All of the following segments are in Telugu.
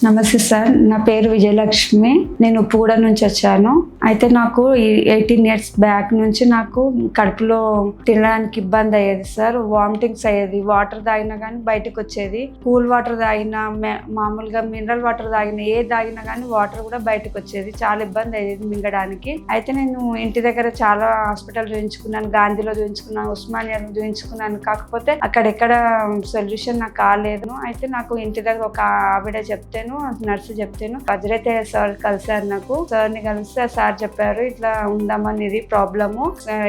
నమస్తే సార్, నా పేరు విజయలక్ష్మి. నేను ఉప్పుగూడ నుంచి వచ్చాను. అయితే నాకు 18 years బ్యాక్ నుంచి నాకు కడుపులో తినడానికి ఇబ్బంది అయ్యేది సార్. వామిటింగ్స్ అయ్యేది. వాటర్ తాగినా కానీ బయటకు వచ్చేది. కూల్ వాటర్ తాగినా, మామూలుగా మినరల్ వాటర్ తాగినా, ఏ తాగినా కానీ వాటర్ కూడా బయటకు వచ్చేది. చాలా ఇబ్బంది అయ్యేది మింగడానికి. అయితే నేను ఇంటి దగ్గర చాలా హాస్పిటల్ చూపించుకున్నాను. గాంధీలో చూపించుకున్నాను, ఉస్మానియాలో చూపించుకున్నాను. కాకపోతే అక్కడెక్కడ సొల్యూషన్ నాకు కాలేదు. అయితే నాకు ఇంటి దగ్గర ఒక ఆవిడ చెప్తేను, నర్సు చెప్తేను, వజ్రైతే సార్ కలిసారు. నాకు సార్ని కలిస్తే సార్ చెప్పారు, ఇట్లా ఉందామని, ఇది ప్రాబ్లము,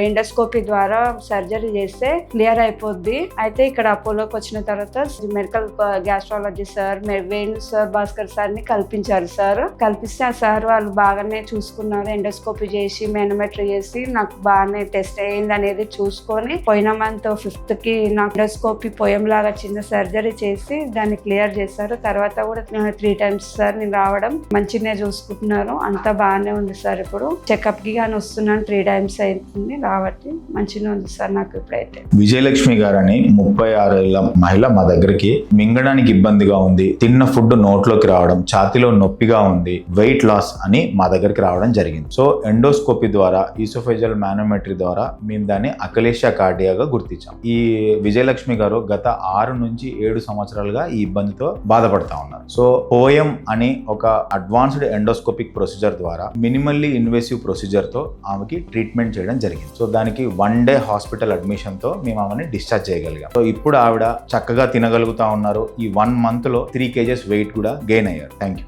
ఎండోస్కోపీ ద్వారా సర్జరీ చేస్తే క్లియర్ అయిపోద్ది. అయితే ఇక్కడ అపోలోకి వచ్చిన తర్వాత medical gastrology sir, Venu sir, Bhaskar సార్ని కల్పించారు. సార్ కల్పిస్తే ఆ సార్ వాళ్ళు బాగానే చూసుకున్నారు. ఎండోస్కోపీ చేసి, మేనోమెట్రీ చేసి నాకు బాగానే టెస్ట్ అయ్యింది అనేది చూసుకొని, పోయిన మంత్ 5th నాకు ఎండోస్కోపీ పోయంలాగా చిన్న సర్జరీ చేసి దాన్ని క్లియర్ చేశారు. తర్వాత కూడా 3 times సార్ నేను రావడం మంచిగానే చూసుకుంటున్నారు. అంతా బాగానే ఉంది సార్. ఇప్పుడు చెకప్ కి కానీ వస్తున్నాను. 3 times అవుతుంది రావట్టి మంచిగా ఉంది సార్ నాకు ఇప్పుడైతే. విజయలక్ష్మి గారని 36 ఏళ్ల మహిళ మా దగ్గరికి మింగడానికి ఇబ్బందిగా ఉంది, తిన్న ఫుడ్ నోట్లోకి రావడం, ఛాతీలో నొప్పిగా ఉంది, వెయిట్ లాస్ అని మా దగ్గరికి రావడం జరిగింది. సో ఎండోస్కోపీ ద్వారా, ఈసోఫేజియల్ మానోమెట్రీ ద్వారా మేము దాన్ని అకలేషియా కార్డియాగా గుర్తించాం. ఈ విజయలక్ష్మి గారు గత 6 నుంచి 7 సంవత్సరాలుగా ఈ ఇబ్బందితో బాధపడతా ఉన్నారు. సో పోయం అని ఒక అడ్వాన్స్డ్ ఎండోస్కోపిక్ ప్రొసీజర్ ద్వారా మినిమల్లీ ఇన్వేసివ్ ప్రొసీజర్ తో ఆమెకి ట్రీట్మెంట్ చేయడం జరిగింది. సో దానికి 1 day హాస్పిటల్ అడ్మిషన్ తో మేము ఆమెని డిశ్చార్జ్ చేయగలిగాం. సో ఇప్పుడు ఆవిడ చక్కగా తినగలుగుతా ఉన్నారు. ఈ 1 month లో 3 kgs వెయిట్ కూడా గెయిన్ అయ్యారు. Thank you.